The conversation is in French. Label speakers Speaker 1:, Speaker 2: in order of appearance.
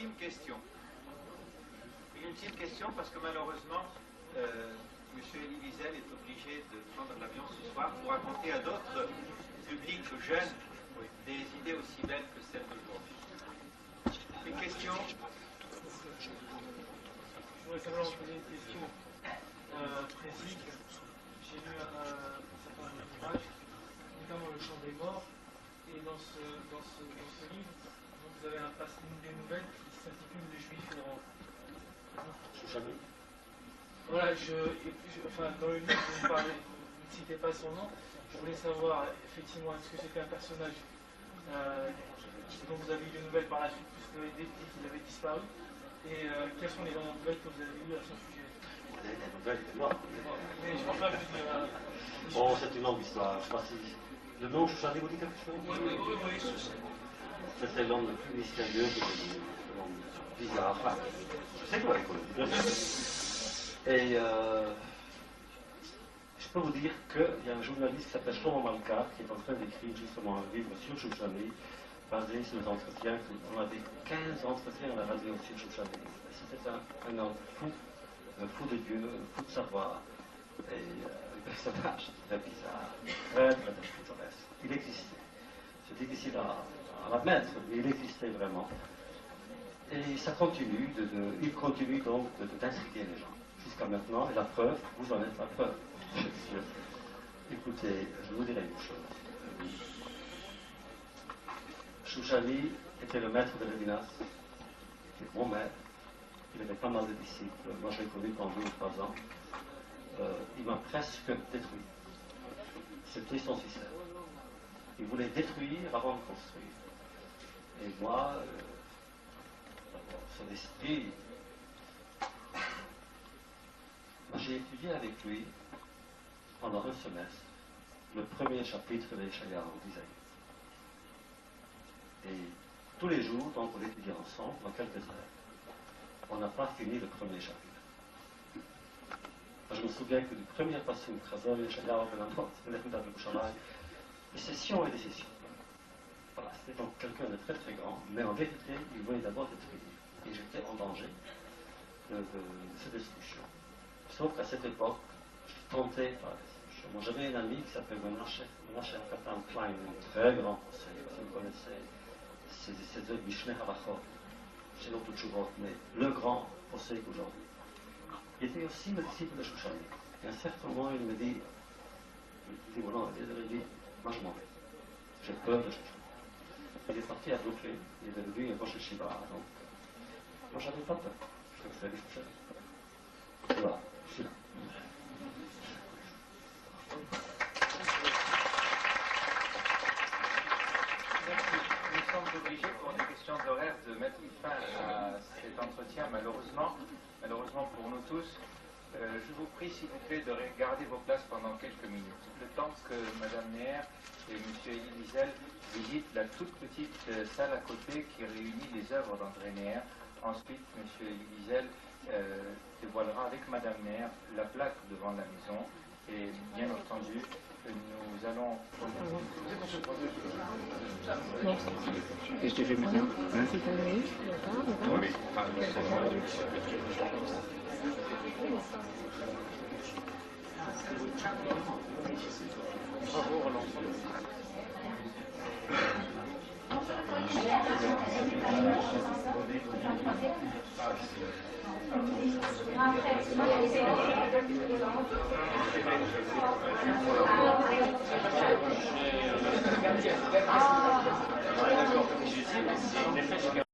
Speaker 1: ultime question. Une ultime question parce que malheureusement, M. Elie Wiesel est obligé de prendre l'avion ce soir pour raconter à d'autres publics jeunes des idées aussi belles que celles d'aujourd'hui. Une question?
Speaker 2: Je voudrais simplement poser une question précise. J'ai lu un certain nombre d'ouvrages, notamment Le Chant des Morts, et dans ce livre, vous avez une des nouvelles qui s'intitule Les Juifs et le roi. Voilà, dans le livre, vous ne citez pas son nom. Je voulais savoir, effectivement, est-ce que c'était un personnage dont vous avez eu des nouvelles par la suite, puisque vous avez dit qu'il avait disparu, et quelles sont les dernières nouvelles que vous avez eues à son sujet?
Speaker 3: Les nouvelles, il est mort.
Speaker 2: Mais je ne pense pas que je veux dire...
Speaker 3: Bon, c'est une longue histoire. Je sais pas si... Le nom Chouchani vous dit quelque chose?
Speaker 2: Oui.
Speaker 3: C'était l'homme le plus mystérieux de l'homme bizarre. Enfin, je sais que vous l'avez connu. Et je peux vous dire qu'il y a un journaliste qui s'appelle Shlomo Malka qui est en train d'écrire justement un livre sur Chouchani, basé sur les entretiens. On avait 15 entretiens à la radio sur Chouchani. C'était un homme fou. Un fou de Dieu, un fou de savoir, et un personnage très bizarre, très pittoresque. Il existait. C'est difficile à admettre, mais il existait vraiment. Et ça continue, il continue donc d'intriguer les gens. Jusqu'à maintenant, et la preuve, vous en êtes la preuve. Écoutez, je vous dirai une chose. Chouchani était le maître de Lévinas, c'était mon maître. Il avait pas mal de disciples. Moi, je l'ai connu pendant 2 ou 3 ans. Il m'a presque détruit. C'était son système. Il voulait détruire avant de construire. Et moi, son esprit... Moi, j'ai étudié avec lui pendant un semestre le premier chapitre de Yeshayahu d'Isaïe. Et tous les jours, donc, on l'étudiait ensemble, dans quelques heures. On n'a pas fini le premier chapitre. Je me souviens que du premier passage, des sessions et des sessions. Voilà, c'était donc quelqu'un de très très grand, mais en vérité, il voulait d'abord détruire. Et j'étais en danger de cette destruction. Sauf qu'à cette époque, je suis tenté par la destruction. Moi, j'avais un ami qui s'appelle Menachem Klein, un très grand conseil, si vous connaissez, c'est de Mishneh Halachot. C'est notre Tchouvot, mais le grand possède aujourd'hui. Il était aussi le disciple de Chouchani. Et à un certain moment, il me dit, voilà, il dit, moi je m'en vais. J'ai peur de Chouchani. Il est parti à Brooklyn, il est devenu un Rosh Yeshiva. Donc, moi j'avais pas peur. Je préférais Chouchani. Voilà, je suis là.
Speaker 1: Nous sommes obligés, pour des questions d'horaire, de mettre fin à cet entretien, malheureusement pour nous tous. Je vous prie, s'il vous plaît, de garder vos places pendant quelques minutes. Le temps que Mme Neher et M. Elie Wiesel visitent la toute petite salle à côté qui réunit les œuvres d'André Neher. Ensuite, M. Elie Wiesel dévoilera avec Mme Neher la plaque devant la maison. Et bien entendu, nous allons...
Speaker 4: Et je te fais maintenant.
Speaker 1: Bravo, Roland.